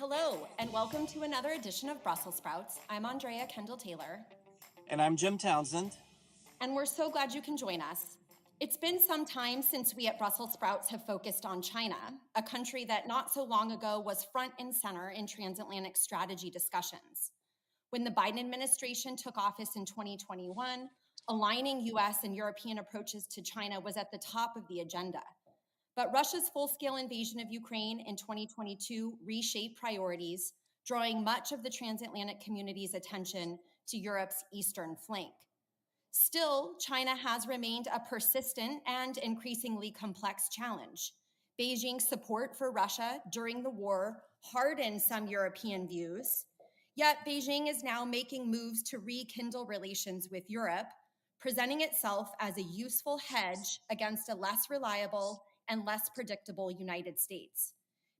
Hello, and welcome to another edition of Brussels Sprouts. I'm Andrea Kendall-Taylor. And I'm Jim Townsend. And we're so glad you can join us. It's been some time since we at Brussels Sprouts have focused on China, a country that not so long ago was front and center in transatlantic strategy discussions. When the Biden administration took office in 2021, aligning US and European approaches to China was at the top of the agenda. But Russia's full-scale invasion of Ukraine in 2022 reshaped priorities, drawing much of the transatlantic community's attention to Europe's eastern flank. Still, China has remained a persistent and increasingly complex challenge. Beijing's support for Russia during the war hardened some European views, yet Beijing is now making moves to rekindle relations with Europe, presenting itself as a useful hedge against a less reliable and less predictable United States.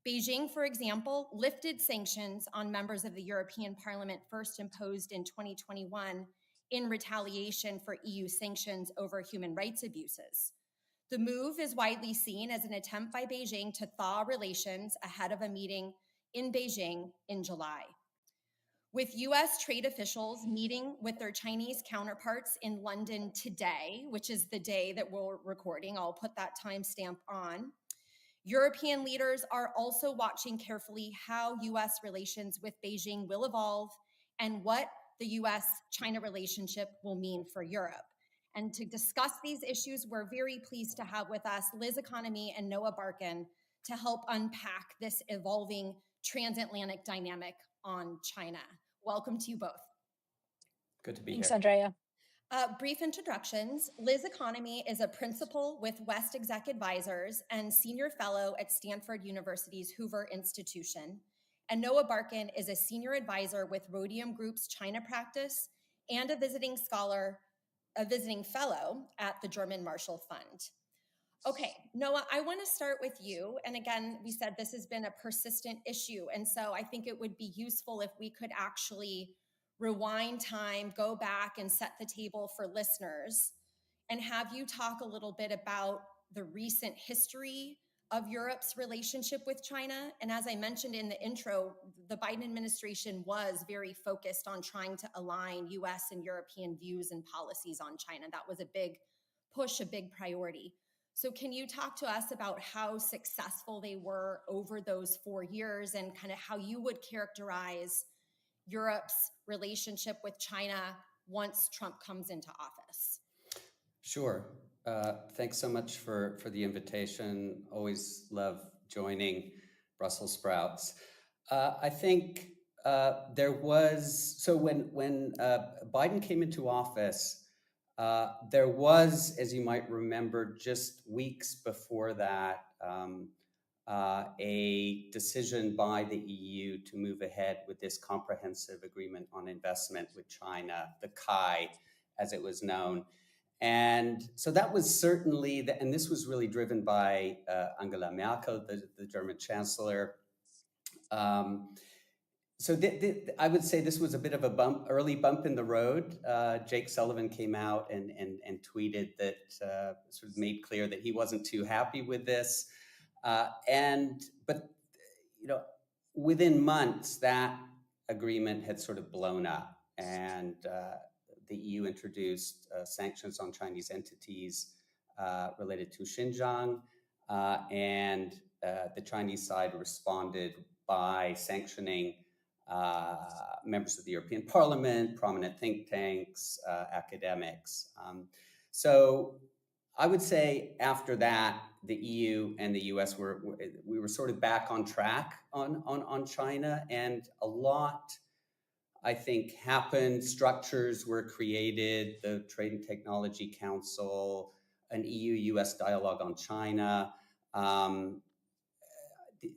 Beijing, for example, lifted sanctions on members of the European Parliament first imposed in 2021 in retaliation for EU sanctions over human rights abuses. The move is widely seen as an attempt by Beijing to thaw relations ahead of a meeting in Beijing in July. With US trade officials meeting with their Chinese counterparts in London today, which is the day that we're recording, I'll put that timestamp on, European leaders are also watching carefully how US relations with Beijing will evolve and what the US-China relationship will mean for Europe. And to discuss these issues, we're very pleased to have with us Liz Economy and Noah Barkin to help unpack this evolving transatlantic dynamic on China. Welcome to you both. Good to be Thanks, here. Andrea. Brief introductions. Liz Economy is a principal with West Exec Advisors and senior fellow at Stanford University's Hoover Institution. And Noah Barkin is a senior advisor with Rhodium Group's China practice and a visiting fellow at the German Marshall Fund. Okay, Noah, I want to start with you. And again, we said this has been a persistent issue. And so I think it would be useful if we could actually rewind time, go back and set the table for listeners and have you talk a little bit about the recent history of Europe's relationship with China. And as I mentioned in the intro, the Biden administration was very focused on trying to align US and European views and policies on China. That was a big push, a big priority. So can you talk to us about how successful they were over those 4 years and kind of how you would characterize Europe's relationship with China once Trump comes into office? Sure. Thanks so much for the invitation. Always love joining Brussels Sprouts. I think there was, so when Biden came into office, there was, as you might remember, just weeks before that, a decision by the EU to move ahead with this comprehensive agreement on investment with China, the CAI, as it was known. And so that was certainly, and this was really driven by Angela Merkel, the German chancellor. So I would say this was a bit of a early bump in the road. Jake Sullivan came out and tweeted that, sort of made clear that he wasn't too happy with this. But within months, that agreement had sort of blown up, and the EU introduced sanctions on Chinese entities related to Xinjiang, and the Chinese side responded by sanctioning members of the European Parliament, prominent think tanks, academics. So I would say after that, the EU and the US we were sort of back on track on China, and a lot, I think, happened. Structures were created, the Trade and Technology Council, an EU-US dialogue on China.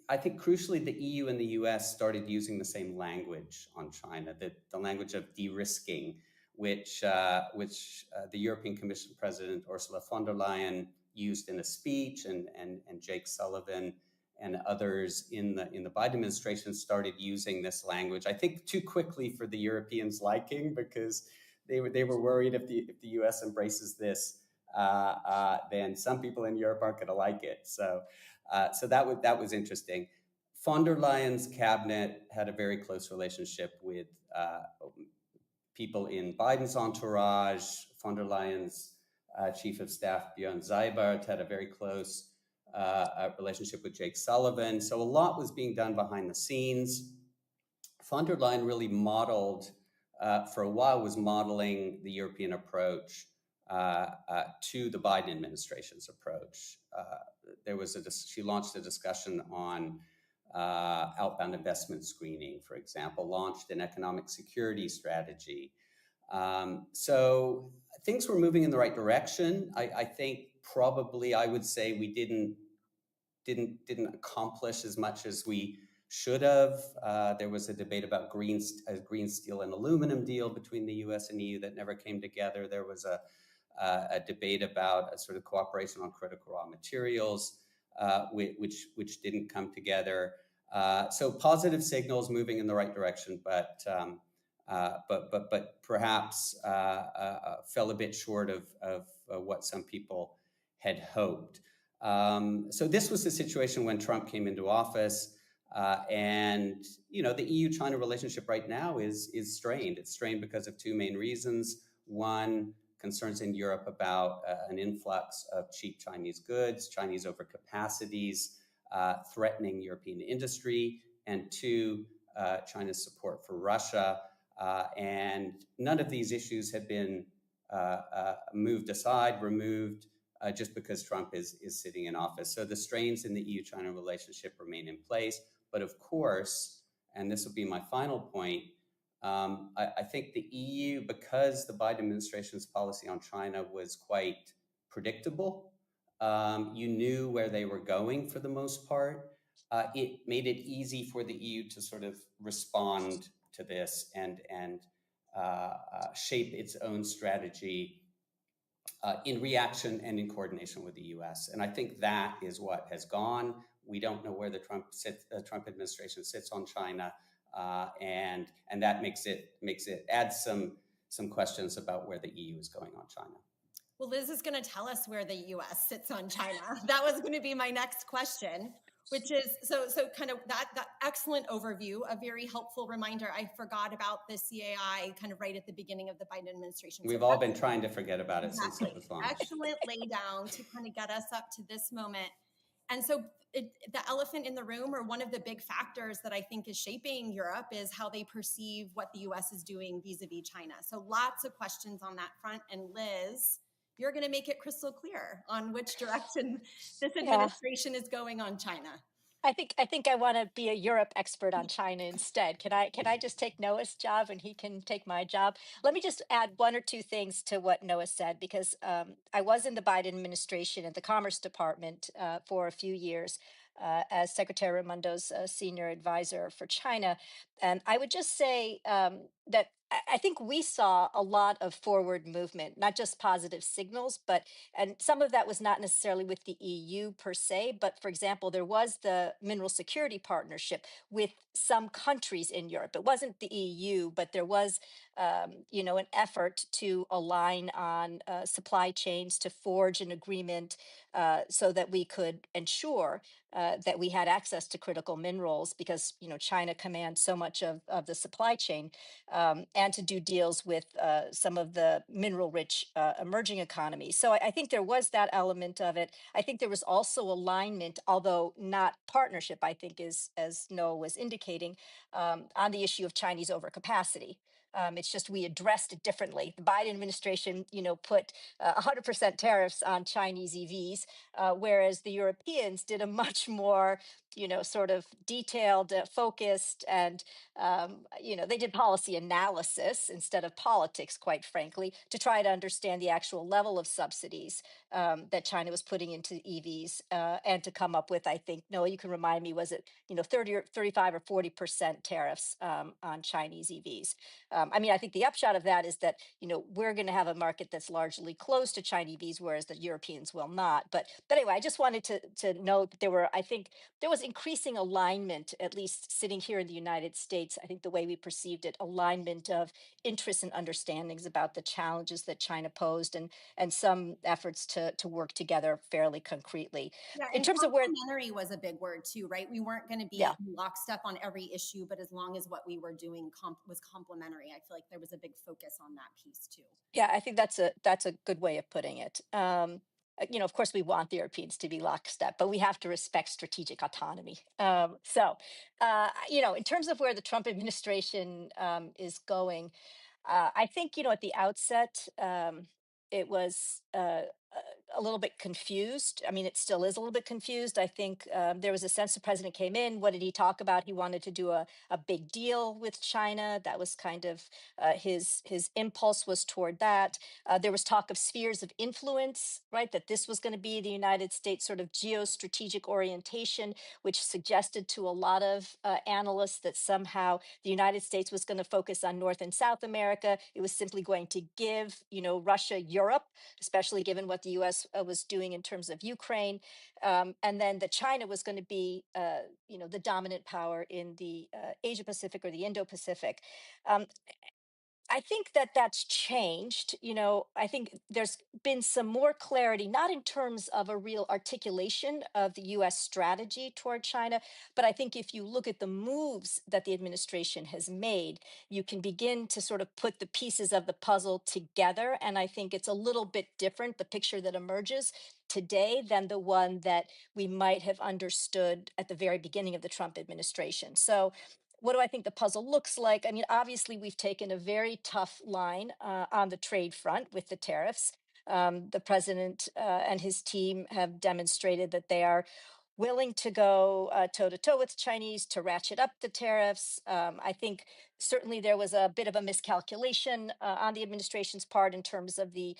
I think crucially, the EU and the US started using the same language on China, the language of de-risking, which the European Commission President Ursula von der Leyen used in a speech, and Jake Sullivan and others in the Biden administration started using this language. I think too quickly for the Europeans' liking, because they were worried if the US embraces this, then some people in Europe aren't going to like it. So that was interesting. von der Leyen's cabinet had a very close relationship with people in Biden's entourage. Von der Leyen's chief of staff, Björn Seibert, had a very close relationship with Jake Sullivan. So a lot was being done behind the scenes. Von der Leyen really modeled, for a while, was modeling the European approach to the Biden administration's approach. She launched a discussion on outbound investment screening, for example, launched an economic security strategy. So things were moving in the right direction. I think probably I would say we didn't accomplish as much as we should have. There was a debate about green steel and aluminum deal between the U.S. and EU that never came together. There was a debate about a sort of cooperation on critical raw materials, which didn't come together. So positive signals moving in the right direction, but perhaps fell a bit short of what some people had hoped. So this was the situation when Trump came into office. And, the EU-China relationship right now is strained. It's strained because of two main reasons. One, concerns in Europe about an influx of cheap Chinese goods, Chinese overcapacities, threatening European industry. And two, China's support for Russia. And none of these issues have been removed, just because Trump is sitting in office. So the strains in the EU-China relationship remain in place. But of course, and this will be my final point, I think the EU, because the Biden administration's policy on China was quite predictable, you knew where they were going for the most part. It made it easy for the EU to sort of respond to this and shape its own strategy in reaction and in coordination with the U.S. And I think that is what has gone. We don't know where the Trump administration sits on China, and that adds some questions about where the EU is going on China. Well, Liz is going to tell us where the U.S. sits on China. That was going to be my next question, which is so kind of that excellent overview, a very helpful reminder. I forgot about the CAI kind of right at the beginning of the Biden administration. We've all been trying to forget about it since it was launched. Excellent laydown to kind of get us up to this moment. And so the elephant in the room, or one of the big factors that I think is shaping Europe, is how they perceive what the U.S. is doing vis-a-vis China. So lots of questions on that front. And Liz, you're going to make it crystal clear on which direction this administration is going on China. I think I want to be a Europe expert on China instead. Can I just take Noah's job and he can take my job? Let me just add one or two things to what Noah said, because I was in the Biden administration at the Commerce Department for a few years as Secretary Raimondo's senior advisor for China. And I would just say that I think we saw a lot of forward movement, not just positive signals, and some of that was not necessarily with the EU per se, but for example, there was the mineral security partnership with some countries in Europe. It wasn't the EU, but there was, an effort to align on supply chains, to forge an agreement so that we could ensure that we had access to critical minerals, because China commands so much of the supply chain, and to do deals with some of the mineral-rich emerging economies. So I think there was that element of it. I think there was also alignment, although not partnership, I think, as Noah was indicating, on the issue of Chinese overcapacity. It's just we addressed it differently. The Biden administration, put 100% tariffs on Chinese EVs, whereas the Europeans did a much more, sort of detailed, focused, and they did policy analysis instead of politics, quite frankly, to try to understand the actual level of subsidies that China was putting into EVs, and to come up with, I think, Noah, you can remind me, was it 30 or 35 or 40% tariffs on Chinese EVs? I think the upshot of that is that we're going to have a market that's largely closed to Chinese EVs, whereas the Europeans will not. But anyway, I just wanted to note that there was increasing alignment, at least sitting here in the United States. I think the way we perceived it, alignment of interests and understandings about the challenges that China posed, and some efforts to work together fairly concretely. Yeah, In and terms of where, complementary was a big word too, right? We weren't going to be yeah, in lockstep on every issue, but as long as what we were doing was complementary, I feel like there was a big focus on that piece too. yeah, I think that's a good way of putting it. Of course, we want the Europeans to be lockstep, but we have to respect strategic autonomy. In terms of where the Trump administration is going, I think, at the outset, it was a little bit confused. I mean, it still is a little bit confused. I think there was a sense the president came in. What did he talk about? He wanted to do a big deal with China. That was kind of his impulse was toward that. There was talk of spheres of influence, right? That this was going to be the United States sort of geostrategic orientation, which suggested to a lot of analysts that somehow the United States was going to focus on North and South America. It was simply going to give, Russia, Europe, especially given what the U.S. Was doing in terms of Ukraine, and then that China was going to be, the dominant power in the Asia Pacific or the Indo Pacific. Um, I think that that's changed. I think there's been some more clarity, not in terms of a real articulation of the US strategy toward China, but I think if you look at the moves that the administration has made, you can begin to sort of put the pieces of the puzzle together. And I think it's a little bit different, the picture that emerges today, than the one that we might have understood at the very beginning of the Trump administration. So, what do I think the puzzle looks like? I mean, obviously, we've taken a very tough line on the trade front with the tariffs. The president and his team have demonstrated that they are willing to go toe to toe with Chinese to ratchet up the tariffs. I think certainly there was a bit of a miscalculation on the administration's part in terms of the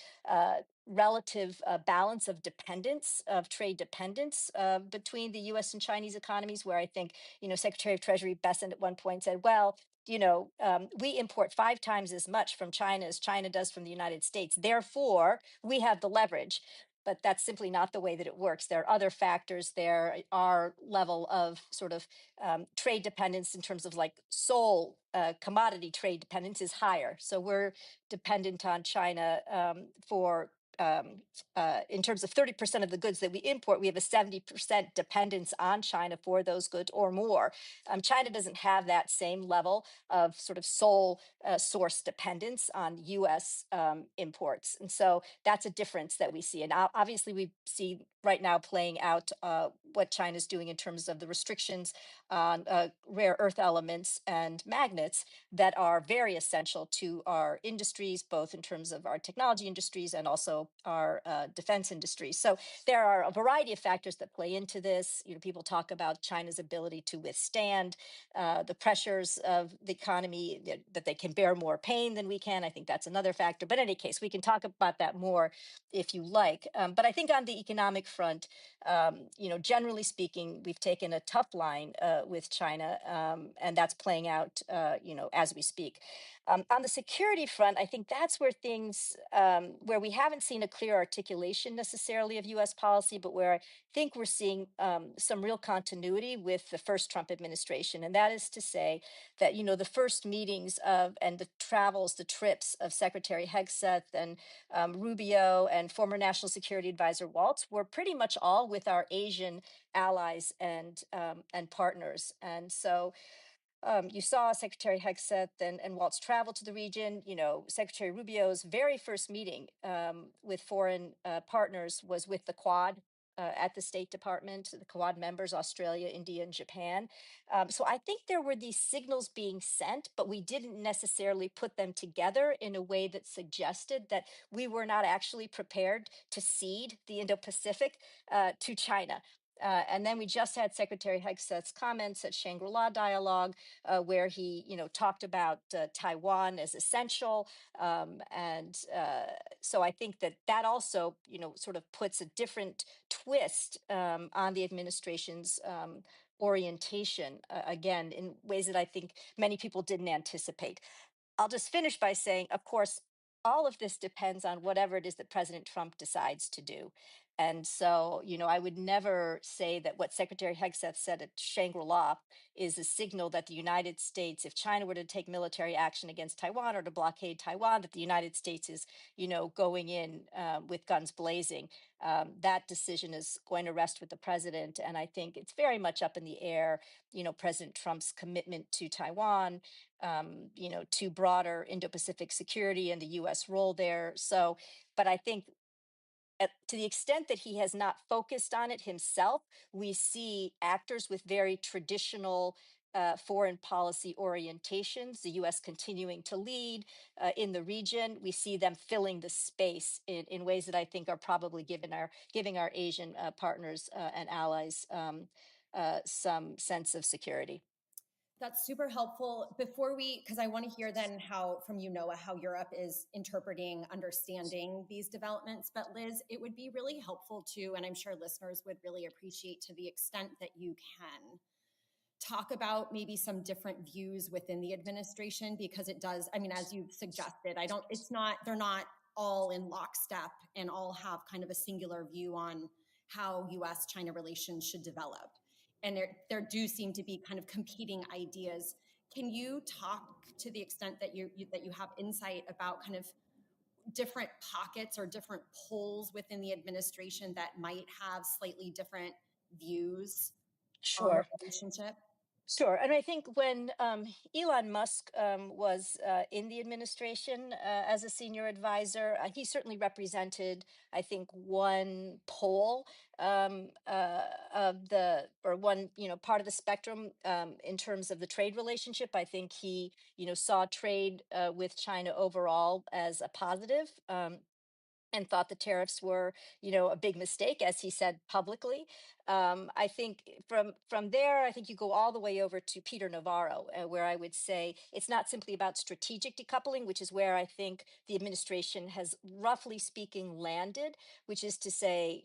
relative balance of dependence, of trade dependence between the US and Chinese economies, where I think, Secretary of Treasury Bessent at one point said, well, we import 5 times as much from China as China does from the United States. Therefore, we have the leverage. But that's simply not the way that it works. There are other factors. There are level of sort of trade dependence in terms of like sole commodity trade dependence is higher. So we're dependent on China for in terms of 30% of the goods that we import, we have a 70% dependence on China for those goods or more. China doesn't have that same level of sort of sole source dependence on US imports. And so that's a difference that we see. And obviously, we see right now playing out what China's doing in terms of the restrictions on rare earth elements and magnets that are very essential to our industries, both in terms of our technology industries and also our defense industries. So there are a variety of factors that play into this. People talk about China's ability to withstand the pressures of the economy, that they can bear more pain than we can. I think that's another factor. But in any case, we can talk about that more if you like. But I think on the economic front, generally speaking, we've taken a tough line with China, and that's playing out, as we speak. On the security front, I think that's where things, where we haven't seen a clear articulation necessarily of U.S. policy, but where I think we're seeing some real continuity with the first Trump administration. And that is to say that, the first meetings of and the travels, the trips of Secretary Hegseth and Rubio and former National Security Advisor Waltz were pretty much all with our Asian allies and partners. And so you saw Secretary Hegseth and Waltz travel to the region. Secretary Rubio's very first meeting with foreign partners was with the Quad at the State Department, the Quad members, Australia, India, and Japan. So I think there were these signals being sent, but we didn't necessarily put them together in a way that suggested that we were not actually prepared to cede the Indo-Pacific to China. And then we just had Secretary Hegseth's comments at Shangri-La Dialogue, where he, talked about Taiwan as essential. And so I think that also, sort of puts a different twist on the administration's orientation, again, in ways that I think many people didn't anticipate. I'll just finish by saying, of course, all of this depends on whatever it is that President Trump decides to do. And so, I would never say that what Secretary Hegseth said at Shangri-La is a signal that the United States, if China were to take military action against Taiwan or to blockade Taiwan, that the United States is, going in with guns blazing. That decision is going to rest with the president. And I think it's very much up in the air, President Trump's commitment to Taiwan, to broader Indo-Pacific security and the US role there. So, but I think to the extent that he has not focused on it himself, we see actors with very traditional foreign policy orientations, the US continuing to lead in the region. We see them filling the space in ways that I think are probably giving our Asian partners and allies some sense of security. That's super helpful. Because I want to hear then from you, Noah, how Europe is interpreting, understanding these developments. But Liz, it would be really helpful too, and I'm sure listeners would really appreciate, to the extent that you can, talk about maybe some different views within the administration, because it does, as you've suggested, they're not all in lockstep and all have kind of a singular view on how US-China relations should develop. And there do seem to be kind of competing ideas. Can you talk, to the extent that you have insight, about kind of different pockets or different poles within the administration that might have slightly different views on the Sure. relationship? Sure. And I think when Elon Musk was in the administration as a senior advisor, he certainly represented, I think, one pole or one, part of the spectrum in terms of the trade relationship. I think he, saw trade with China overall as a positive. And thought the tariffs were, a big mistake, as he said publicly. I think from there, I think you go all the way over to Peter Navarro, where I would say it's not simply about strategic decoupling, which is where I think the administration has, roughly speaking, landed, which is to say,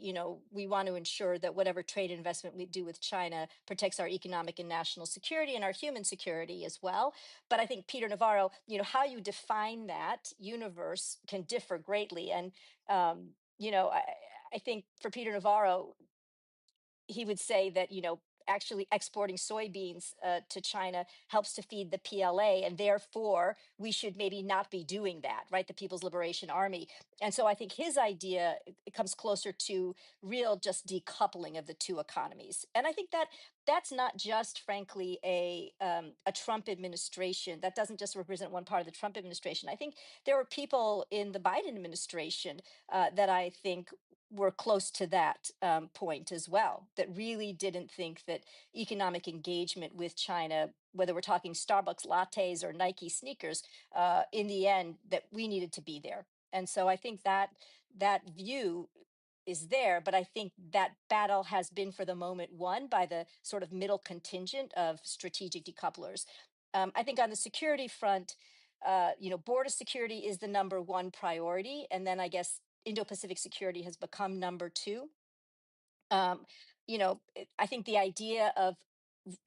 we want to ensure that whatever trade investment we do with China protects our economic and national security and our human security as well. But I think Peter Navarro, how you define that universe can differ greatly. And I think for Peter Navarro, he would say that, actually exporting soybeans to China helps to feed the PLA, and therefore we should maybe not be doing that, right? The People's Liberation Army. And so I think his idea, it comes closer to real just decoupling of the two economies. And I think that that's not just, frankly, a Trump administration. That doesn't just represent one part of the Trump administration. I think there were people in the Biden administration that I think were close to that point as well, that really didn't think that economic engagement with China, whether we're talking Starbucks lattes or Nike sneakers, in the end, that we needed to be there. And so I think that view is there, but I think that battle has been, for the moment, won by the sort of middle contingent of strategic decouplers. I think on the security front, border security is the number one priority, and then I guess Indo-Pacific security has become number two. I think the idea of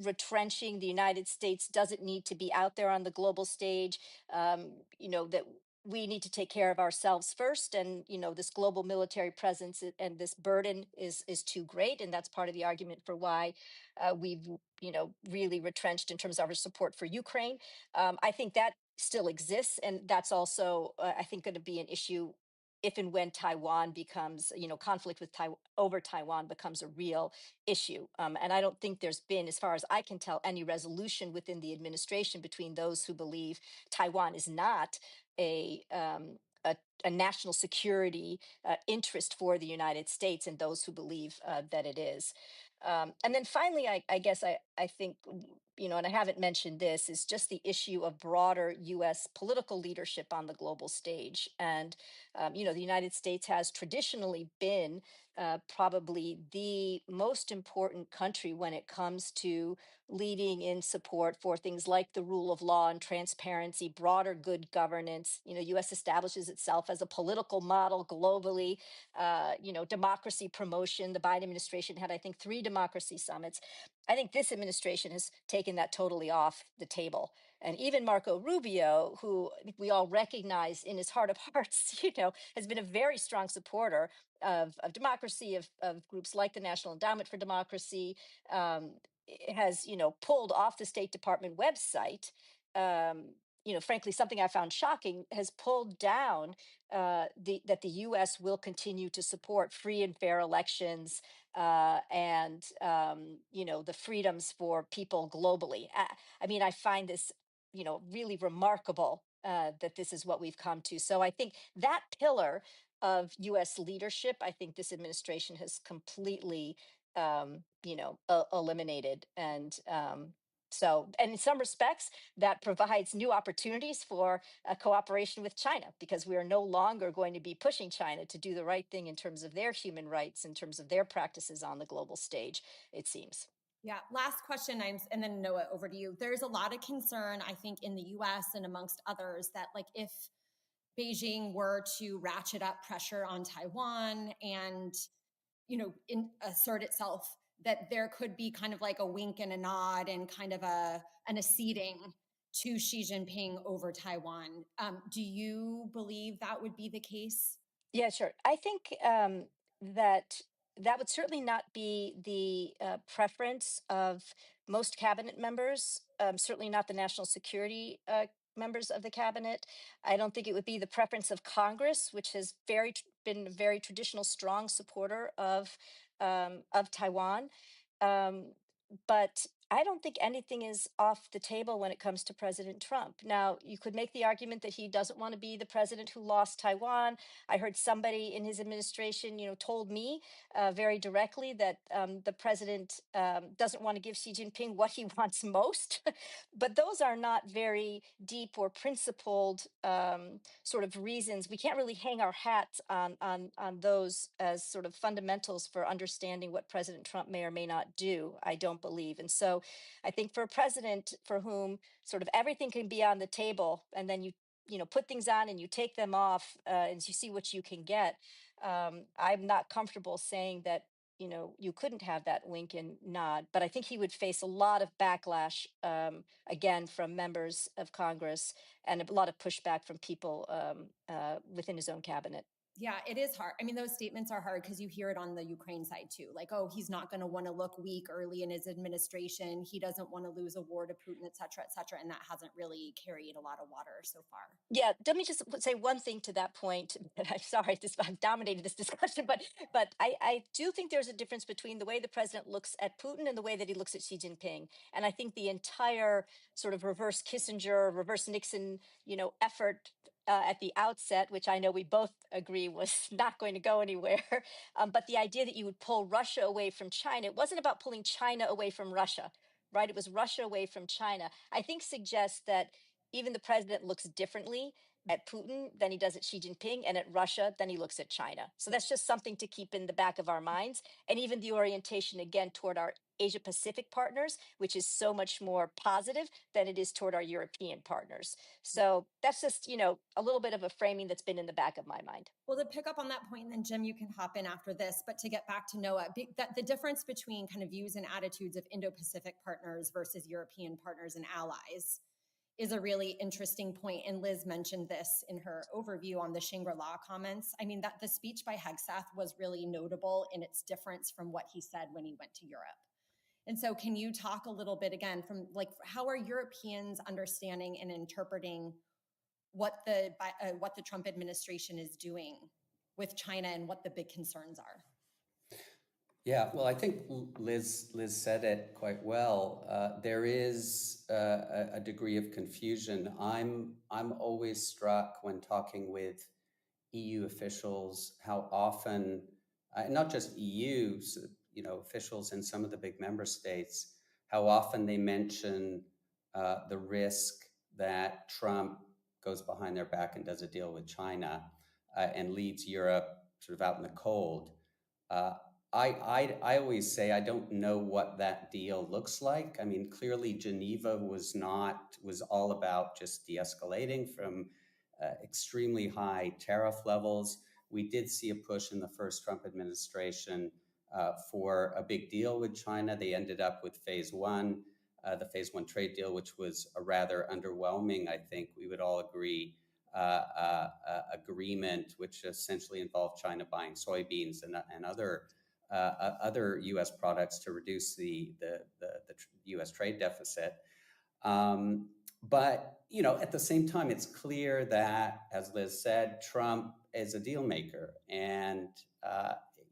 retrenching the United States doesn't need to be out there on the global stage. That we need to take care of ourselves first, and this global military presence and this burden is too great, and that's part of the argument for why we've really retrenched in terms of our support for Ukraine. I think that still exists, and that's also I think going to be an issue if and when Taiwan becomes, conflict with over Taiwan becomes a real issue. And I don't think there's been, as far as I can tell, any resolution within the administration between those who believe Taiwan is not a national security interest for the United States, and those who believe that it is. And then finally, I guess I think, and I haven't mentioned this, is just the issue of broader US political leadership on the global stage. And, the United States has traditionally been probably the most important country when it comes to leading in support for things like the rule of law and transparency, broader good governance. US establishes itself as a political model globally, democracy promotion. The Biden administration had, I think, 3 democracy summits. I think this administration has taken that totally off the table. And even Marco Rubio, who I think we all recognize in his heart of hearts, has been a very strong supporter of democracy, of groups like the National Endowment for Democracy, has, pulled off the State Department website. Frankly, something I found shocking, has pulled down that the U.S. will continue to support free and fair elections and the freedoms for people globally. I mean, I find this really remarkable that this is what we've come to. So I think that pillar of U.S. leadership, I think this administration has completely eliminated. And and in some respects, that provides new opportunities for cooperation with China, because we are no longer going to be pushing China to do the right thing in terms of their human rights, in terms of their practices on the global stage, it seems. Yeah, last question, and then Noah, over to you. There's a lot of concern, I think, in the US and amongst others that if Beijing were to ratchet up pressure on Taiwan and, assert itself, that there could be kind of like a wink and a nod and kind of an acceding to Xi Jinping over Taiwan. Do you believe that would be the case? Yeah, sure. I think that would certainly not be the preference of most cabinet members, certainly not the national security members of the cabinet. I don't think it would be the preference of Congress, which has been a very traditional, strong supporter of Taiwan. But I don't think anything is off the table when it comes to President Trump. Now, you could make the argument that he doesn't want to be the president who lost Taiwan. I heard somebody in his administration, told me very directly that the president doesn't want to give Xi Jinping what he wants most. But those are not very deep or principled sort of reasons. We can't really hang our hats on those as sort of fundamentals for understanding what President Trump may or may not do, I don't believe. And so I think for a president for whom sort of everything can be on the table, and then you put things on and you take them off and you see what you can get, I'm not comfortable saying that you couldn't have that wink and nod. But I think he would face a lot of backlash again from members of Congress, and a lot of pushback from people within his own cabinet. Yeah, it is hard. I mean, those statements are hard because you hear it on the Ukraine side too. Like, oh, he's not going to want to look weak early in his administration. He doesn't want to lose a war to Putin, et cetera, et cetera. And that hasn't really carried a lot of water so far. Yeah, let me just say one thing to that point. I'm sorry, I've dominated this discussion, but I do think there's a difference between the way the president looks at Putin and the way that he looks at Xi Jinping. And I think the entire sort of reverse Kissinger, reverse Nixon, effort at the outset, which I know we both agree was not going to go anywhere. But the idea that you would pull Russia away from China, it wasn't about pulling China away from Russia, right? It was Russia away from China, I think suggests that even the president looks differently at Putin than he does at Xi Jinping, and at Russia than he looks at China. So that's just something to keep in the back of our minds. And even the orientation, again, toward our Asia Pacific partners, which is so much more positive than it is toward our European partners. So that's just, a little bit of a framing that's been in the back of my mind. Well, to pick up on that point, and then Jim, you can hop in after this, but to get back to Noah, that the difference between kind of views and attitudes of Indo-Pacific partners versus European partners and allies is a really interesting point. And Liz mentioned this in her overview on the Shangri-La comments. I mean, that the speech by Hegseth was really notable in its difference from what he said when he went to Europe. And so can you talk a little bit again from how are Europeans understanding and interpreting what the Trump administration is doing with China and what the big concerns are? Yeah, well, I think Liz said it quite well. There is a degree of confusion. I'm always struck when talking with EU officials how often, not just EU, officials in some of the big member states, how often they mention the risk that Trump goes behind their back and does a deal with China and leaves Europe sort of out in the cold. I always say I don't know what that deal looks like. I mean, clearly Geneva was all about just de-escalating from extremely high tariff levels. We did see a push in the first Trump administration for a big deal with China. They ended up with phase one. the phase one trade deal, which was a rather underwhelming, I think we would all agree, agreement, which essentially involved China buying soybeans and other U.S. products to reduce the U.S. trade deficit. But at the same time, it's clear that, as Liz said, Trump is a deal maker, and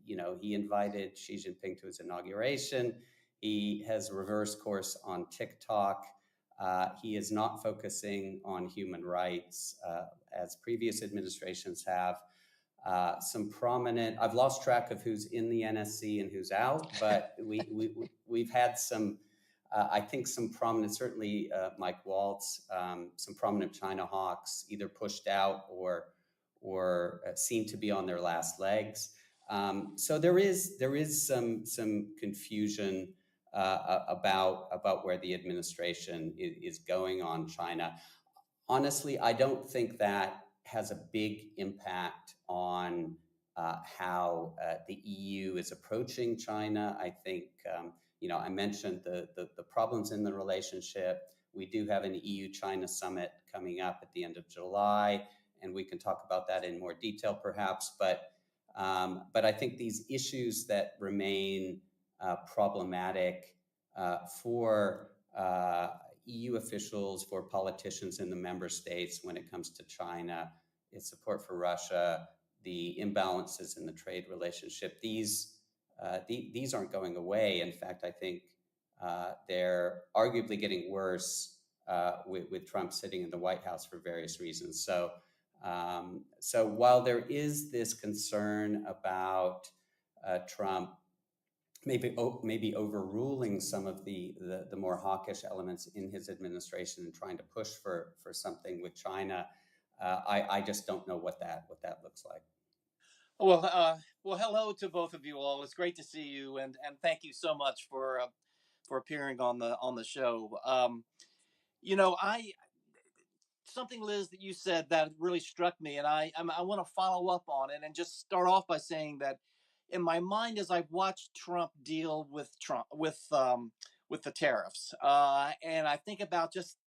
he invited Xi Jinping to his inauguration. He has reversed course on TikTok. He is not focusing on human rights as previous administrations have. Some prominent, I've lost track of who's in the NSC and who's out, but we've had some, I think some prominent, certainly Mike Waltz, some prominent China hawks either pushed out or seem to be on their last legs. So there is some confusion about where the administration is going on China. Honestly, I don't think that has a big impact on how the EU is approaching China. I think, I mentioned the problems in the relationship. We do have an EU-China summit coming up at the end of July, and we can talk about that in more detail perhaps. But I think these issues that remain problematic for EU officials, for politicians in the member states when it comes to China, its support for Russia, the imbalances in the trade relationship, these aren't going away. In fact, I think they're arguably getting worse with Trump sitting in the White House for various reasons. So while there is this concern about Trump maybe overruling some of the more hawkish elements in his administration and trying to push for something with China, I just don't know what that looks like. Well, hello to both of you all. It's great to see you, and thank you so much for appearing on the show. Something, Liz, that you said that really struck me, and I want to follow up on it and just start off by saying that in my mind, as I've watched Trump deal with the tariffs, and I think about just,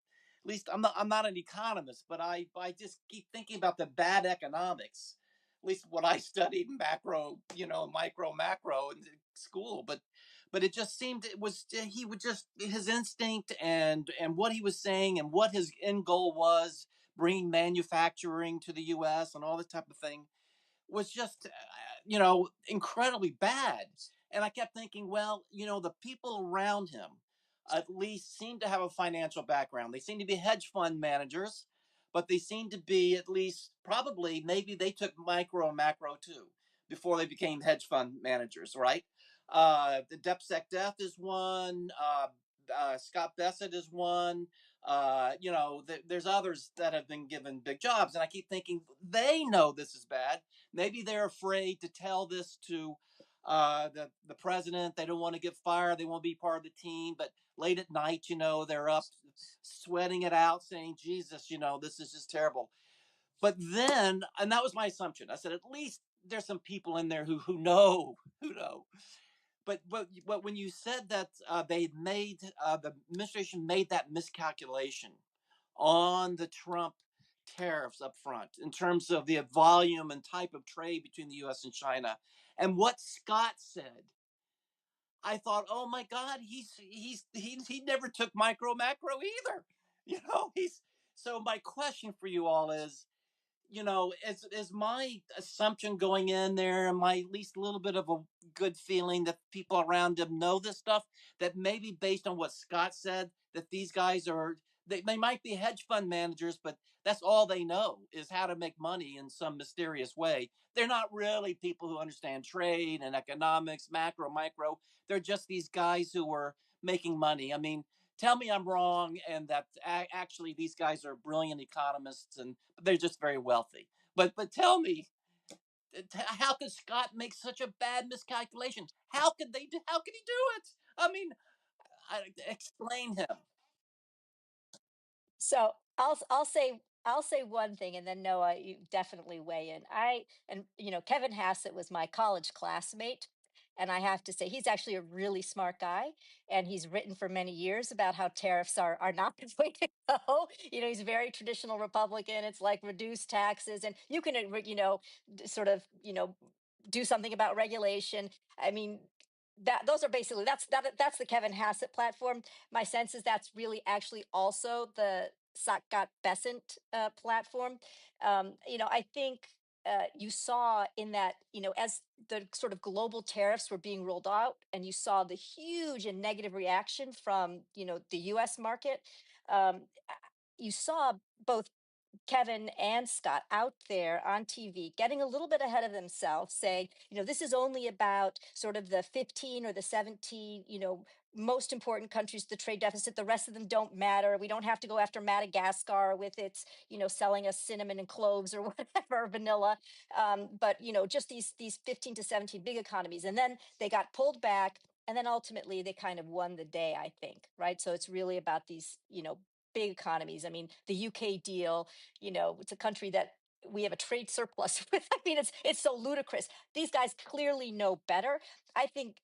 at least I'm not an economist, but I just keep thinking about the bad economics, at least what I studied in macro, macro in school. But it just seemed he would just, his instinct and what he was saying and what his end goal was, bringing manufacturing to the U.S. and all this type of thing, was just incredibly bad. And I kept thinking, well, the people around him at least seem to have a financial background. They seem to be hedge fund managers, but they seem to be, at least probably, maybe they took micro and macro too before they became hedge fund managers, right? The Depsec Death is one. Scott Bessett is one. There's others that have been given big jobs, and I keep thinking they know this is bad. Maybe they're afraid to tell this to the president. They don't want to get fired. They want to be part of the team. But late at night, they're up sweating it out, saying, "Jesus, this is just terrible." But then, and that was my assumption. I said, at least there's some people in there who know, who know. But when you said that the administration made that miscalculation on the Trump tariffs up front in terms of the volume and type of trade between the U.S. and China, and what Scott said, I thought, oh my God, he never took micro macro either. He's so my question for you all is, is my assumption going in there, and my at least a little bit of a good feeling that people around him know this stuff, that maybe based on what Scott said, that these guys they might be hedge fund managers, but that's all they know is how to make money in some mysterious way. They're not really people who understand trade and economics, macro, micro. They're just these guys who are making money. I mean, tell me I'm wrong, and that actually these guys are brilliant economists and they're just very wealthy. But tell me, how could Scott make such a bad miscalculation? How could they do? How could he do it? I mean, explain him. So I'll say one thing, and then Noah, you definitely weigh in. Kevin Hassett was my college classmate, And I have to say, he's actually a really smart guy, and he's written for many years about how tariffs are not the way to go. He's a very traditional Republican. It's like reduce taxes, and you can, sort of, do something about regulation. I mean, those are basically that's the Kevin Hassett platform. My sense is that's really actually also the Sagat Besant platform. I think you saw in that, as the sort of global tariffs were being rolled out, and you saw the huge and negative reaction from, the US market, um, you saw both Kevin and Scott out there on TV getting a little bit ahead of themselves, saying, this is only about sort of the 15 or the 17, most important countries, the trade deficit. The rest of them don't matter. We don't have to go after Madagascar with its, selling us cinnamon and cloves or whatever, vanilla. But, just these 15 to 17 big economies. And then they got pulled back. And then ultimately they kind of won the day, I think. Right. So it's really about these, big economies. I mean, the UK deal, it's a country that we have a trade surplus with. I mean, it's so ludicrous. These guys clearly know better. I think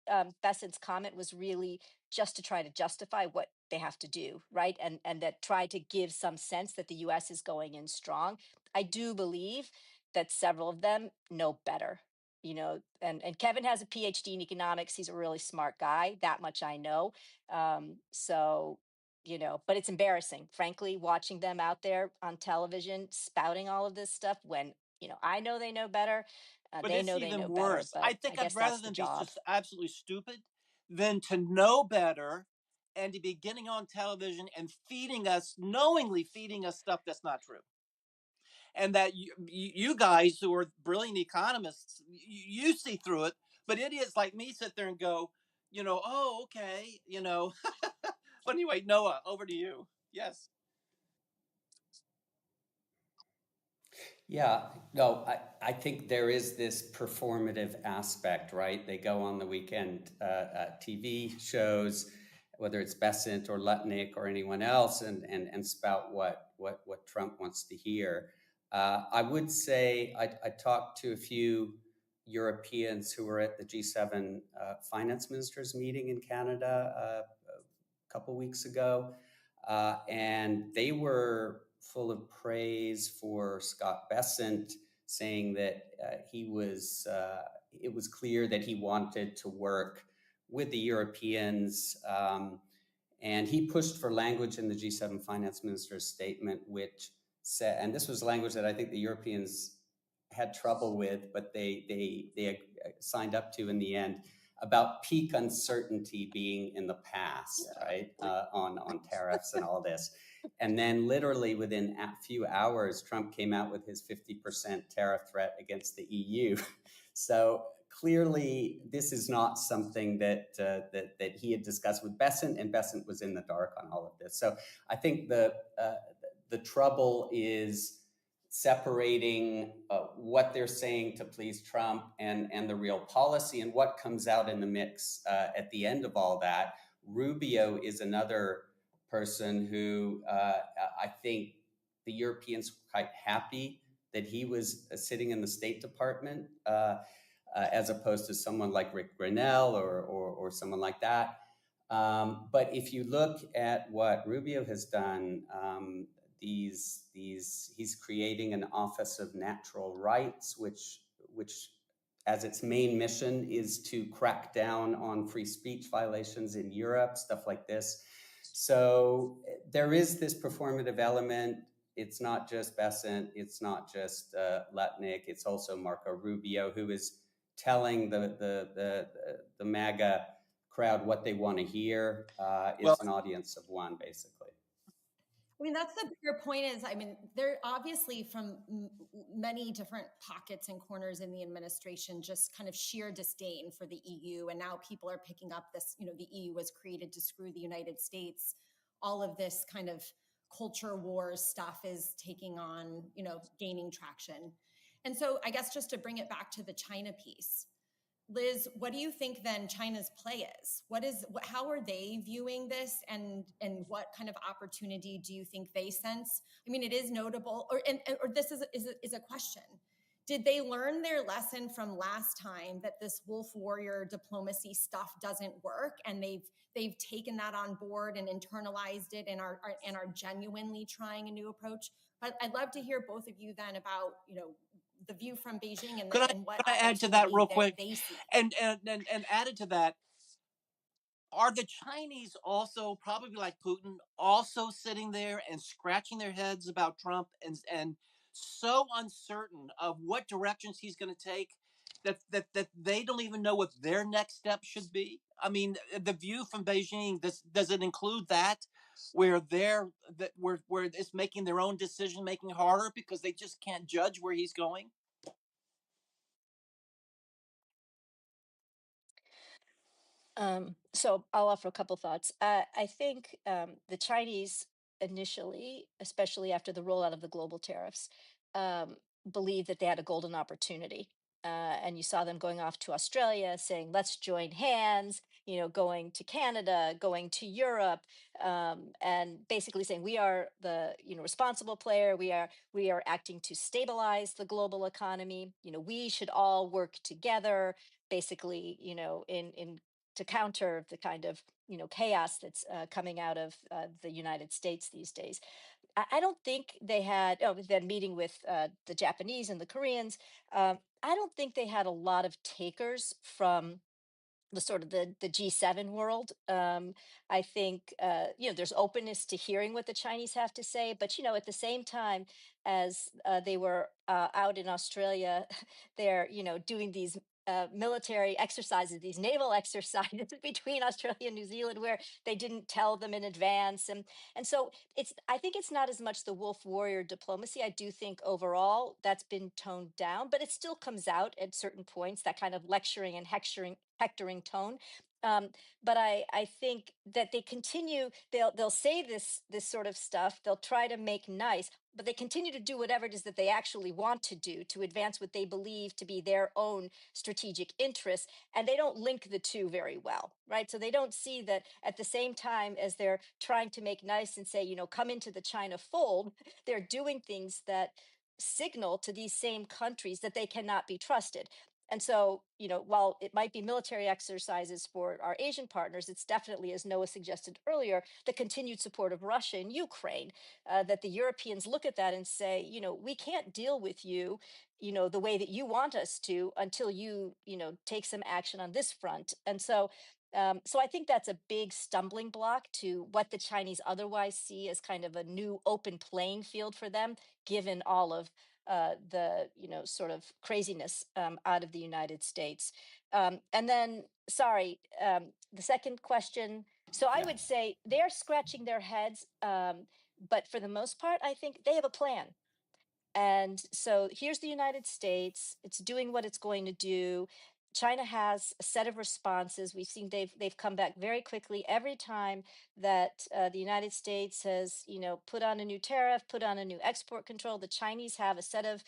Bessent's comment was really just to try to justify what they have to do, right? And that try to give some sense that the U.S. is going in strong. I do believe that several of them know better. And Kevin has a PhD in economics. He's a really smart guy. That much I know. So but it's embarrassing, frankly, watching them out there on television spouting all of this stuff when, I know they know better. But They it's know they even know better, worse. but I I think I'd guess rather that's the than be job. just absolutely stupid than to know better and to be getting on television and knowingly feeding us stuff that's not true. And that you guys who are brilliant economists, you see through it, but idiots like me sit there and go, oh, okay, But anyway, Noah, over to you. Yes. Yeah, no, I think there is this performative aspect, right? They go on the weekend TV shows, whether it's Besant or Lutnick or anyone else, and spout what Trump wants to hear. I would say I talked to a few Europeans who were at the G7 finance ministers meeting in Canada a couple weeks ago, and they were full of praise for Scott Bessent, saying that it was clear that he wanted to work with the Europeans. And he pushed for language in the G7 finance minister's statement, which said, and this was language that I think the Europeans had trouble with, but they signed up to in the end, about peak uncertainty being in the past, right? On tariffs and all this. And then literally within a few hours, Trump came out with his 50% tariff threat against the EU. So clearly this is not something that he had discussed with Bessent, and Bessent was in the dark on all of this. So I think the trouble is separating what they're saying to please Trump and the real policy, and what comes out in the mix at the end of all that. Rubio is another person who I think the Europeans were quite happy that he was sitting in the State Department as opposed to someone like Rick Grenell or someone like that. But if you look at what Rubio has done, he's creating an Office of Natural Rights, which as its main mission is to crack down on free speech violations in Europe, stuff like this. So there is this performative element. It's not just Bessent, it's not just Lutnick, it's also Marco Rubio, who is telling the MAGA crowd what they want to hear. It's an audience of one, basically. I mean, that's the bigger point is, I mean, they're obviously from many different pockets and corners in the administration, just kind of sheer disdain for the EU. And now people are picking up this, the EU was created to screw the United States. All of this kind of culture wars stuff is taking on, gaining traction. And so I guess just to bring it back to the China piece, Liz, what do you think then China's play is? How are they viewing this, and what kind of opportunity do you think they sense? I mean, it is notable, or this is a question. Did they learn their lesson from last time that this wolf warrior diplomacy stuff doesn't work, and they've taken that on board and internalized it and are genuinely trying a new approach? But I'd love to hear both of you then about, you know, the view from Beijing and what could I add to that real quick? they see. And added to that, are the Chinese also, probably like Putin, also sitting there and scratching their heads about Trump and so uncertain of what directions he's going to take that they don't even know what their next step should be? I mean, the view from Beijing, does it include that, where where it's making their own decision making harder because they just can't judge where he's going? So I'll offer a couple thoughts. I think the Chinese initially, especially after the rollout of the global tariffs, um, believed that they had a golden opportunity. And you saw them going off to Australia, saying, "Let's join hands." You know, going to Canada, going to Europe, and basically saying, "We are the responsible player. We are acting to stabilize the global economy. You know, we should all work together." Basically, in to counter the kind of chaos that's coming out of the United States these days. I don't think they had. Oh, then meeting with the Japanese and the Koreans. I don't think they had a lot of takers from the sort of the G7 world. I think there's openness to hearing what the Chinese have to say, but at the same time as they were out in Australia, they're doing these military exercises, these naval exercises between Australia and New Zealand, where they didn't tell them in advance, and so I think it's not as much the wolf warrior diplomacy. I do think overall that's been toned down, but it still comes out at certain points, that kind of lecturing and hectoring tone. Um, but I think that they continue. They'll say this sort of stuff. They'll try to make nice, but they continue to do whatever it is that they actually want to do to advance what they believe to be their own strategic interests, and they don't link the two very well, right? So they don't see that at the same time as they're trying to make nice and say, come into the China fold, they're doing things that signal to these same countries that they cannot be trusted. And so, while it might be military exercises for our Asian partners, it's definitely, as Noah suggested earlier, the continued support of Russia and Ukraine, that the Europeans look at that and say, we can't deal with you, the way that you want us to, until you take some action on this front. And so I think that's a big stumbling block to what the Chinese otherwise see as kind of a new open playing field for them, given all of the sort of craziness out of the United States. And then, sorry, the second question. So I Yeah. would say they're scratching their heads, but for the most part, I think they have a plan. And so here's the United States. It's doing what it's going to do. China has a set of responses. We've seen they've come back very quickly every time that the United States has put on a new tariff, put on a new export control. The Chinese have a set of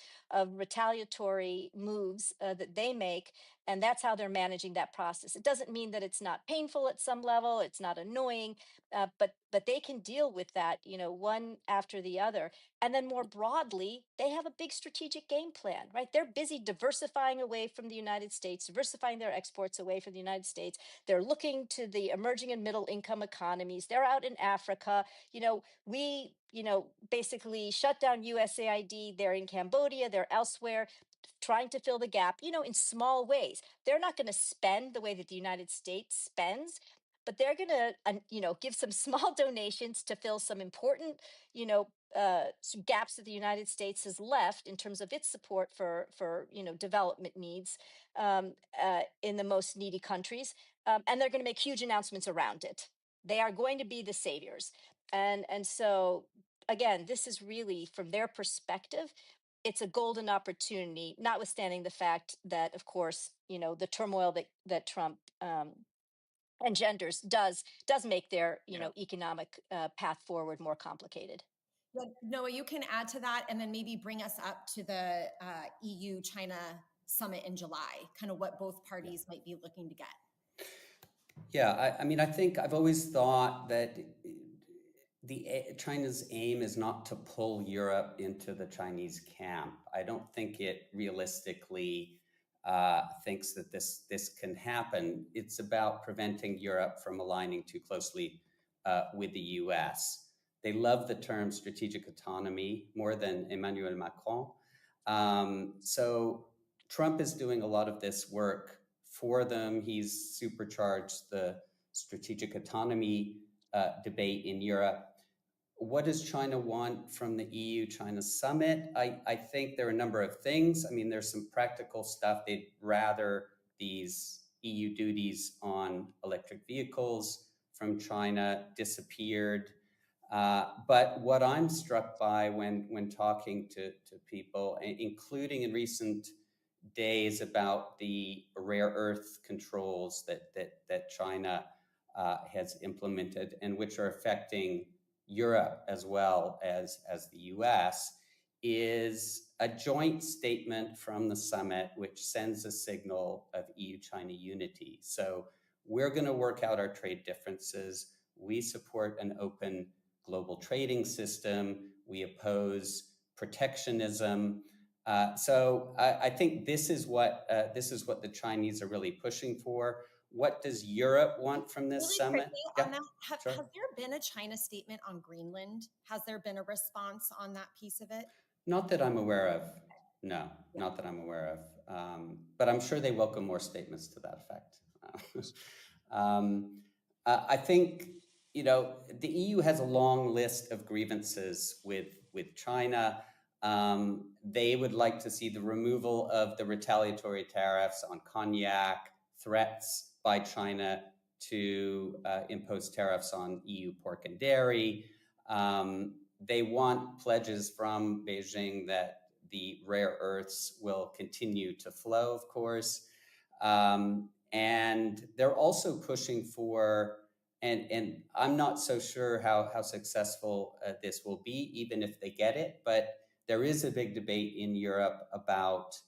retaliatory moves that they make, and that's how they're managing that process. It doesn't mean that it's not painful at some level. It's not annoying, but they can deal with that one after the other. And then more broadly, they have a big strategic game plan, right? They're busy diversifying away from the United States, diversifying their exports away from the United States. They're looking to the emerging and middle income economies. They're out in Africa. We, basically shut down USAID. They're in Cambodia, they're elsewhere, trying to fill the gap, in small ways. They're not going to spend the way that the United States spends, but they're going to, give some small donations to fill some important, some gaps that the United States has left in terms of its support for development needs in the most needy countries, and they're going to make huge announcements around it. They are going to be the saviors, and so again, this is really from their perspective. It's a golden opportunity, notwithstanding the fact that, of course, the turmoil that Trump engenders does make their economic path forward more complicated. Yeah, Noah, you can add to that and then maybe bring us up to the EU-China summit in July, kind of what both parties might be looking to get. Yeah, I mean, I think I've always thought that China's aim is not to pull Europe into the Chinese camp. I don't think it realistically thinks that this can happen. It's about preventing Europe from aligning too closely with the US. They love the term strategic autonomy more than Emmanuel Macron. So Trump is doing a lot of this work for them. He's supercharged the strategic autonomy debate in Europe. What does China want from the EU-China summit? I think there are a number of things. I mean, there's some practical stuff. They'd rather these EU duties on electric vehicles from China disappeared. But what I'm struck by when talking to people, including in recent days about the rare earth controls that China has implemented and which are affecting Europe as well as the US, is a joint statement from the summit which sends a signal of EU-China unity. So we're going to work out our trade differences. We support an open global trading system. We oppose protectionism. So I think this is what the Chinese are really pushing for. What does Europe want from this really summit? Quickly, on that, has there been a China statement on Greenland? Has there been a response on that piece of it? Not that I'm aware of. No, not that I'm aware of. But I'm sure they welcome more statements to that effect. I think, the EU has a long list of grievances with China. They would like to see the removal of the retaliatory tariffs on cognac, threats by China to impose tariffs on EU pork and dairy. They want pledges from Beijing that the rare earths will continue to flow, of course. And they're also pushing for, and I'm not so sure how successful this will be, even if they get it, but there is a big debate in Europe about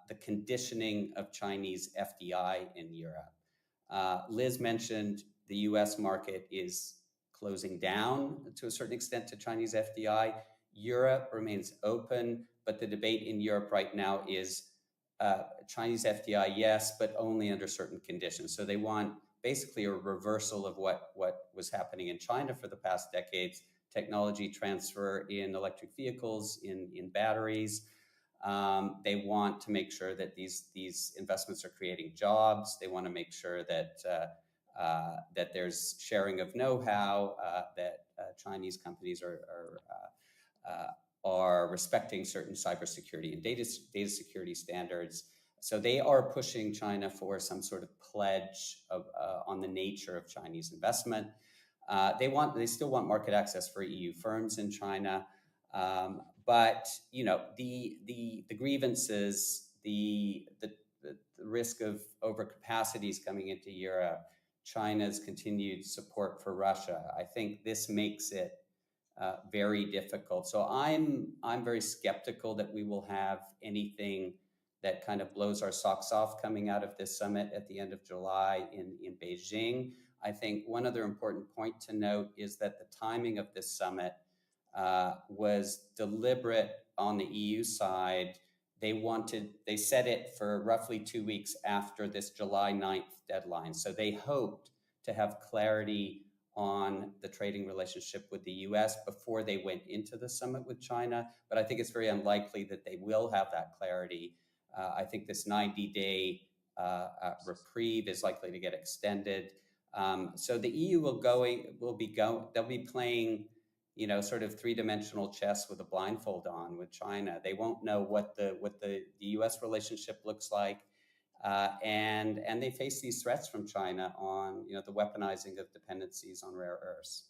the conditioning of Chinese FDI in Europe. Liz mentioned the US market is closing down to a certain extent to Chinese FDI. Europe remains open, but the debate in Europe right now is Chinese FDI, yes, but only under certain conditions. So they want basically a reversal of what was happening in China for the past decades, technology transfer in electric vehicles, in batteries. They want to make sure that these investments are creating jobs. They want to make sure that that there's sharing of know-how, that Chinese companies are respecting certain cybersecurity and data security standards. So they are pushing China for some sort of pledge on the nature of Chinese investment. They still want market access for EU firms in China. But the grievances, the risk of overcapacities coming into Europe, China's continued support for Russia, I think this makes it very difficult. So I'm very skeptical that we will have anything that kind of blows our socks off coming out of this summit at the end of July in Beijing. I think one other important point to note is that the timing of this summit was deliberate on the EU side. They set it for roughly 2 weeks after this July 9th deadline. So they hoped to have clarity on the trading relationship with the US before they went into the summit with China. But I think it's very unlikely that they will have that clarity. I think this 90-day reprieve is likely to get extended. So the EU they'll be playing sort of three-dimensional chess with a blindfold on with China. They won't know what the U.S. relationship looks like, and they face these threats from China on the weaponizing of dependencies on rare earths.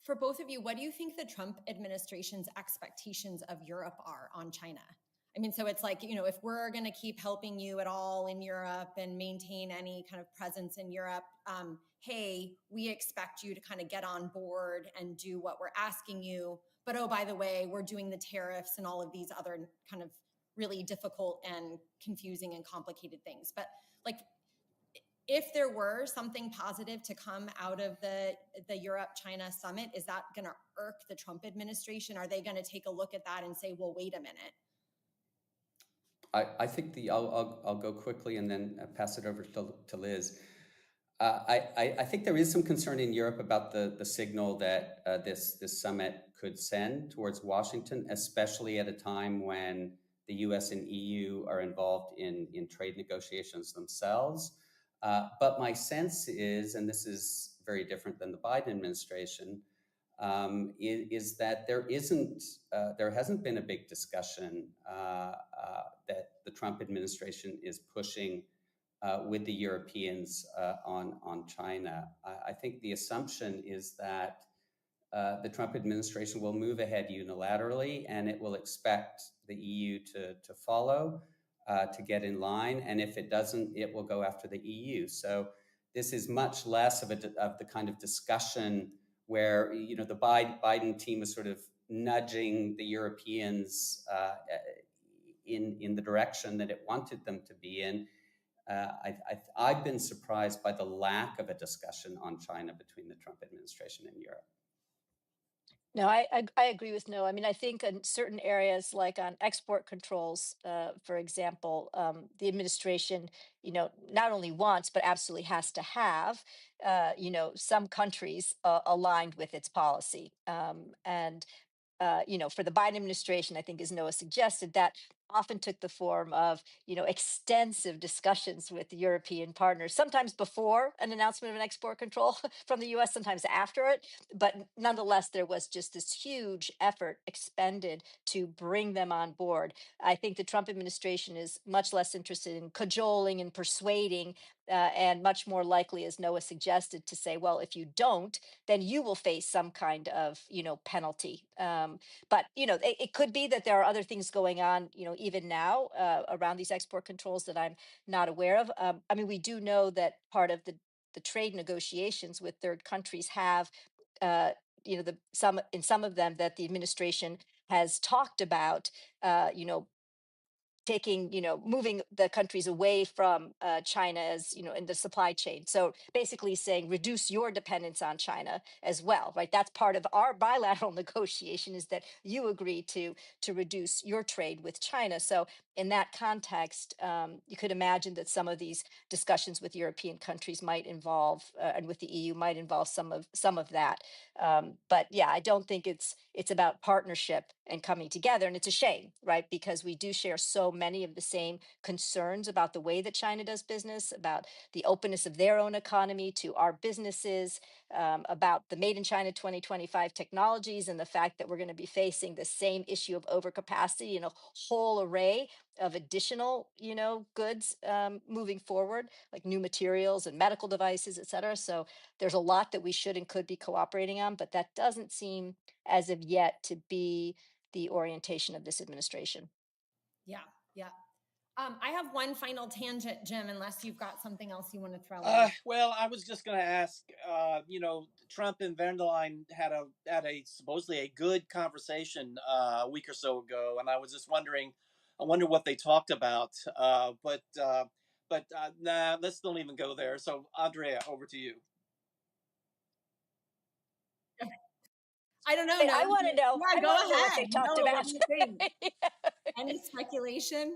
For both of you, what do you think the Trump administration's expectations of Europe are on China? I mean, so it's like, if we're going to keep helping you at all in Europe and maintain any kind of presence in Europe, hey, we expect you to kind of get on board and do what we're asking you. But, oh, by the way, we're doing the tariffs and all of these other kind of really difficult and confusing and complicated things. But like, if there were something positive to come out of the Europe-China summit, is that going to irk the Trump administration? Are they going to take a look at that and say, well, wait a minute? I think I'll go quickly and then pass it over to Liz. I think there is some concern in Europe about the signal that this summit could send towards Washington, especially at a time when the US and EU are involved in trade negotiations themselves. But my sense is, and this is very different than the Biden administration, is that there hasn't been a big discussion that the Trump administration is pushing with the Europeans on China. I think the assumption is that the Trump administration will move ahead unilaterally, and it will expect the EU to follow, to get in line, and if it doesn't, it will go after the EU. So this is much less of the kind of discussion where the Biden team is sort of nudging the Europeans in the direction that it wanted them to be in. I've been surprised by the lack of a discussion on China between the Trump administration and Europe. No, I agree with No. I mean, I think in certain areas, like on export controls, for example, the administration, not only wants but absolutely has to have, some countries aligned with its policy, and for the Biden administration, I think, as Noah suggested, that often took the form of, extensive discussions with the European partners, sometimes before an announcement of an export control from the US, sometimes after it. But nonetheless, there was just this huge effort expended to bring them on board. I think the Trump administration is much less interested in cajoling and persuading, and much more likely, as Noah suggested, to say, well, if you don't, then you will face some kind of, penalty. But it could be that there are other things going on, even now around these export controls that I'm not aware of. I mean, we do know that part of the trade negotiations with third countries have, some of them that the administration has talked about, moving the countries away from China, as in the supply chain. So basically saying reduce your dependence on China as well, right? That's part of our bilateral negotiation, is that you agree to reduce your trade with China. So in that context, you could imagine that some of these discussions with European countries might involve, and with the EU might involve some of that. But yeah, I don't think it's about partnership and coming together, and it's a shame, right? Because we do share so many of the same concerns about the way that China does business, about the openness of their own economy to our businesses, about the Made in China 2025 technologies, and the fact that we're going to be facing the same issue of overcapacity in a whole array of additional, goods moving forward, like new materials and medical devices, et cetera. So there's a lot that we should and could be cooperating on, but that doesn't seem as of yet to be the orientation of this administration. Yeah. I have one final tangent, Jim, unless you've got something else you want to throw in. Well, I was just going to ask. Trump and van der Leyen had a supposedly a good conversation a week or so ago, and I was just wondering. I wonder what they talked about. But nah, let's don't even go there. So, Andrea, over to you. I don't know. Wait, I want to know. Yeah, I go want to know what ahead. they talked No, about. what do you think? Any speculation?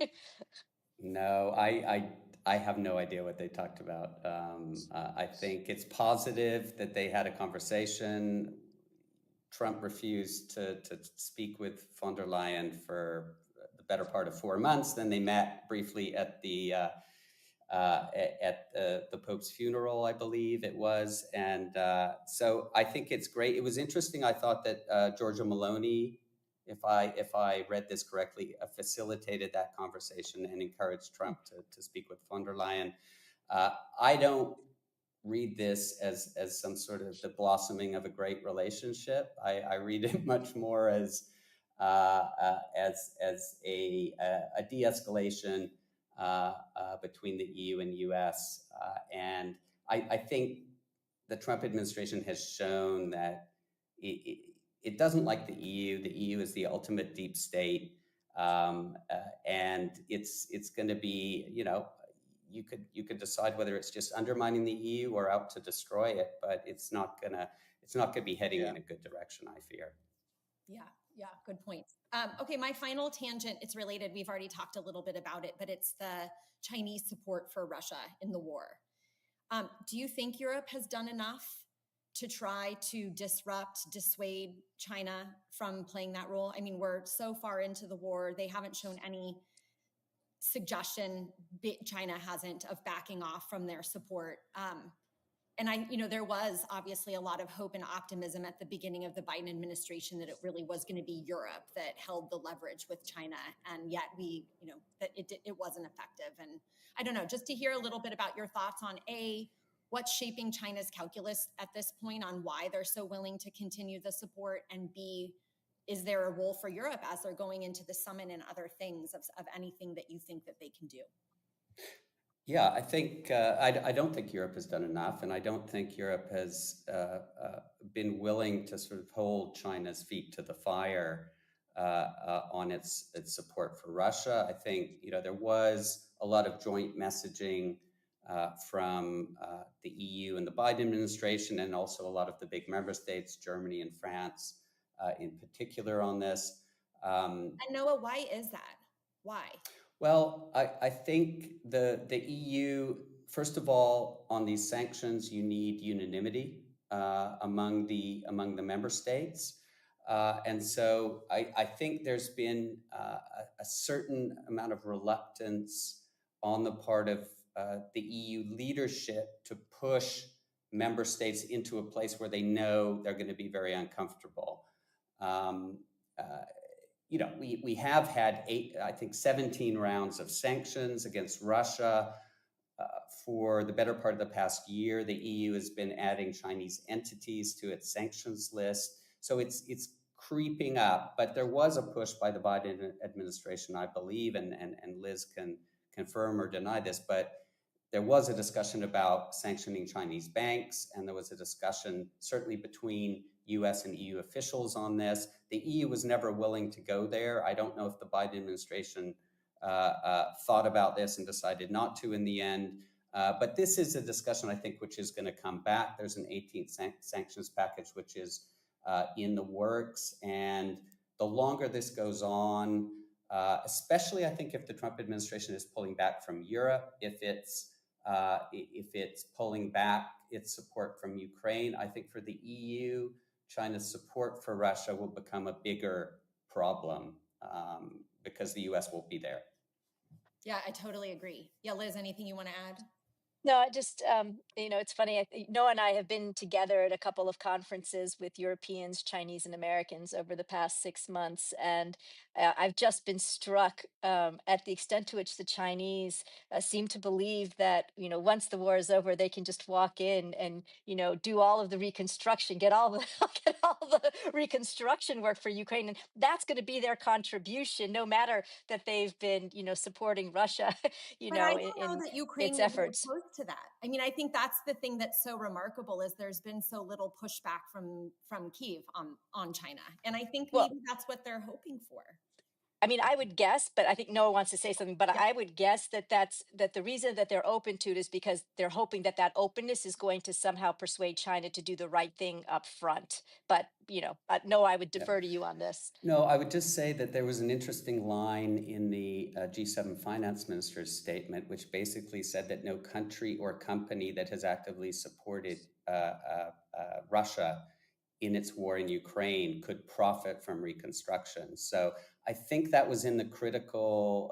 No, I have no idea what they talked about. I think it's positive that they had a conversation. Trump refused to speak with von der Leyen for the better part of 4 months. Then they met briefly at the Pope's funeral, I believe it was. And so I think it's great. It was interesting. I thought that Giorgia Meloni, if I read this correctly, facilitated that conversation and encouraged Trump to speak with von der Leyen. I don't read this as some sort of the blossoming of a great relationship. I read it much more as a de-escalation between the EU and US. And I think the Trump administration has shown that it doesn't like the EU. The EU is the ultimate deep state. And it's going to be, you could decide whether it's just undermining the EU or out to destroy it, but it's not gonna be heading in a good direction, I fear. Yeah, good point. Okay, my final tangent, it's related. We've already talked a little bit about it, but it's the Chinese support for Russia in the war. Do you think Europe has done enough to try to dissuade China from playing that role? I mean, we're so far into the war. They haven't shown any suggestion, China hasn't, of backing off from their support. And there was obviously a lot of hope and optimism at the beginning of the Biden administration that it really was going to be Europe that held the leverage with China. And yet that it wasn't effective. And I don't know, just to hear a little bit about your thoughts on what's shaping China's calculus at this point on why they're so willing to continue the support, and B, is there a role for Europe as they're going into the summit and other things of anything that you think that they can do? Yeah, I think I don't think Europe has done enough, and I don't think Europe has been willing to sort of hold China's feet to the fire on its support for Russia. I think there was a lot of joint messaging from the EU and the Biden administration, and also a lot of the big member states, Germany and France, in particular, on this. And Noah, why is that? Why? Well, I think the EU, first of all, on these sanctions, you need unanimity among the member states. And so I think there's been a certain amount of reluctance on the part of the EU leadership to push member states into a place where they know they're going to be very uncomfortable. We have had 17 rounds of sanctions against Russia. For the better part of the past year, the EU has been adding Chinese entities to its sanctions list. So it's creeping up, but there was a push by the Biden administration, I believe, and Liz can confirm or deny this, but there was a discussion about sanctioning Chinese banks, and there was a discussion certainly between US and EU officials on this. The EU was never willing to go there. I don't know if the Biden administration thought about this and decided not to in the end. But this is a discussion, I think, which is going to come back. There's an 18th sanctions package, which is in the works. And the longer this goes on, especially I think if the Trump administration is pulling back from Europe, if it's pulling back its support from Ukraine, I think for the EU, China's support for Russia will become a bigger problem because the US won't be there. Yeah, I totally agree. Yeah, Liz, anything you want to add? No, I just, it's funny. Noah and I have been together at a couple of conferences with Europeans, Chinese, and Americans over the past 6 months. And I've just been struck at the extent to which the Chinese seem to believe that, once the war is over, they can just walk in and, do all of the reconstruction, get all the, get all the reconstruction work for Ukraine. And that's going to be their contribution, no matter that they've been, supporting Russia, But I don't know in that Ukraine its will be efforts. opposed to that. I mean, I think that's the thing that's so remarkable is there's been so little pushback from Kyiv on China, and I think Well, maybe that's what they're hoping for. I mean, I would guess, but I think Noah wants to say something. But Yeah. I would guess that the reason that they're open to it is because they're hoping that openness is going to somehow persuade China to do the right thing up front. But Noah, I would defer to you on this. No, I would just say that there was an interesting line in the G7 finance minister's statement, which basically said that no country or company that has actively supported Russia in its war in Ukraine could profit from reconstruction. So I think that was in the critical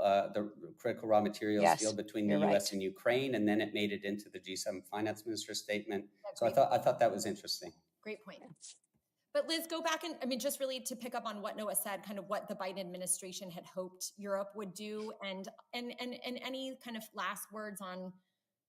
raw materials Yes, deal between the you're U.S. right. and Ukraine, and then it made it into the G7 finance minister's statement. Yeah, So I thought that was interesting. Great point. But Liz, go back and, I mean, just really to pick up on what Noah said, kind of what the Biden administration had hoped Europe would do, and any kind of last words on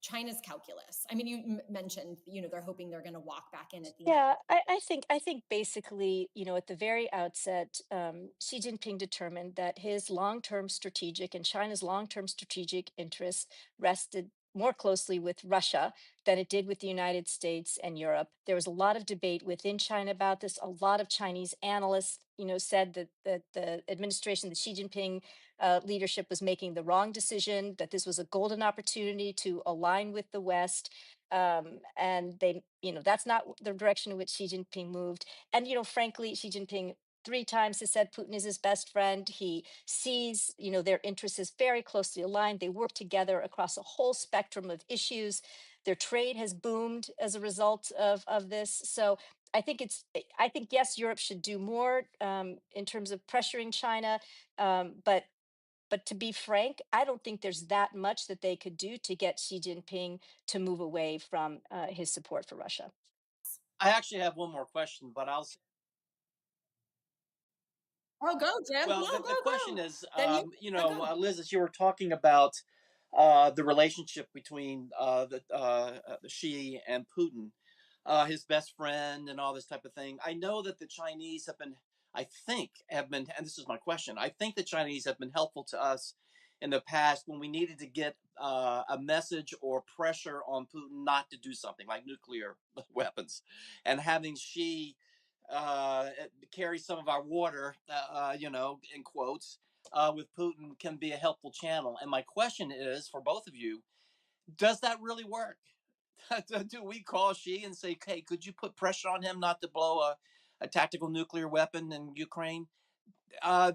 China's calculus. I mean, you mentioned, they're hoping they're going to walk back in at the end. Yeah, I think basically, at the very outset, Xi Jinping determined that his long-term strategic and China's long-term strategic interests rested more closely with Russia than it did with the United States and Europe. There was a lot of debate within China about this. A lot of Chinese analysts, said that the administration that Xi Jinping leadership was making the wrong decision, that this was a golden opportunity to align with the West. And that's not the direction in which Xi Jinping moved. And, frankly, Xi Jinping 3 times has said Putin is his best friend. He sees, their interests as very closely aligned. They work together across a whole spectrum of issues. Their trade has boomed as a result of this. So I think yes, Europe should do more in terms of pressuring China, but to be frank, I don't think there's that much that they could do to get Xi Jinping to move away from his support for Russia. I actually have one more question, but I'll. Oh, go, Jim. Well, No, the go, question go. is, Then go. Liz, as you were talking about the relationship between the Xi and Putin, his best friend, and all this type of thing. I know that the Chinese have been, and this is my question. I think the Chinese have been helpful to us in the past when we needed to get a message or pressure on Putin not to do something like nuclear weapons, and having Xi carry some of our water, in quotes, with Putin can be a helpful channel. And my question is for both of you: does that really work? Do we call Xi and say, "Hey, could you put pressure on him not to blow a tactical nuclear weapon in Ukraine"?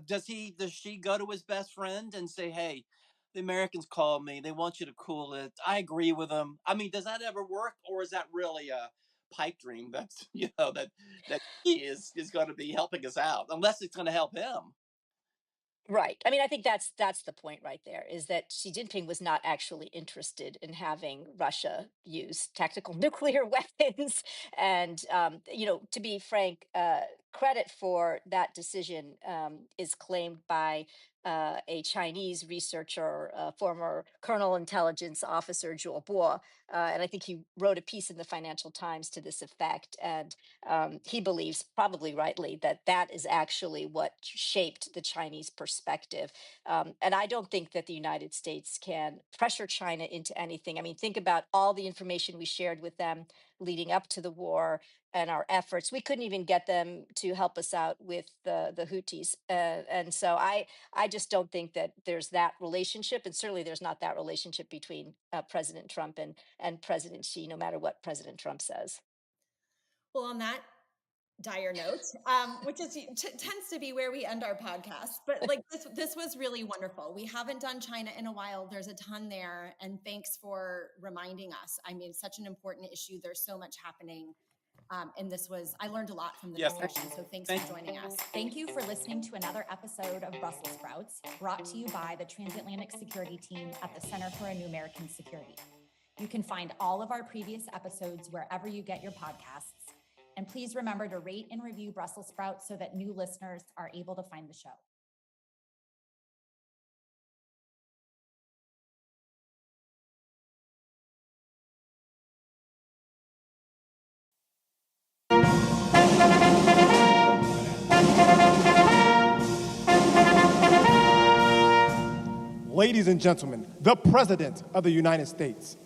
Does Xi go to his best friend and say, "Hey, the Americans called me. They want you to cool it. I agree with them." I mean, does that ever work, or is that really a pipe dream? That's that he is going to be helping us out, unless it's going to help him. Right. I mean, I think that's the point right there, is that Xi Jinping was not actually interested in having Russia use tactical nuclear weapons. And to be frank, credit for that decision is claimed by a Chinese researcher, former Colonel Intelligence Officer Zhuo Bo. And I think he wrote a piece in the Financial Times to this effect. And he believes, probably rightly, that that is actually what shaped the Chinese perspective. And I don't think that the United States can pressure China into anything. I mean, think about all the information we shared with them leading up to the war and our efforts. We couldn't even get them to help us out with the Houthis. And so I just don't think that there's that relationship. And certainly there's not that relationship between President Trump and President Xi, no matter what President Trump says. Well, on that dire note, which is tends to be where we end our podcast, but like this was really wonderful. We haven't done China in a while. There's a ton there, and thanks for reminding us. I mean, it's such an important issue. There's so much happening. And I learned a lot from the discussion. So thanks for joining us. Thank you for listening to another episode of Brussels Sprouts, brought to you by the Transatlantic Security Team at the Center for a New American Security. You can find all of our previous episodes wherever you get your podcasts. And please remember to rate and review Brussels Sprouts so that new listeners are able to find the show. Ladies and gentlemen, the President of the United States.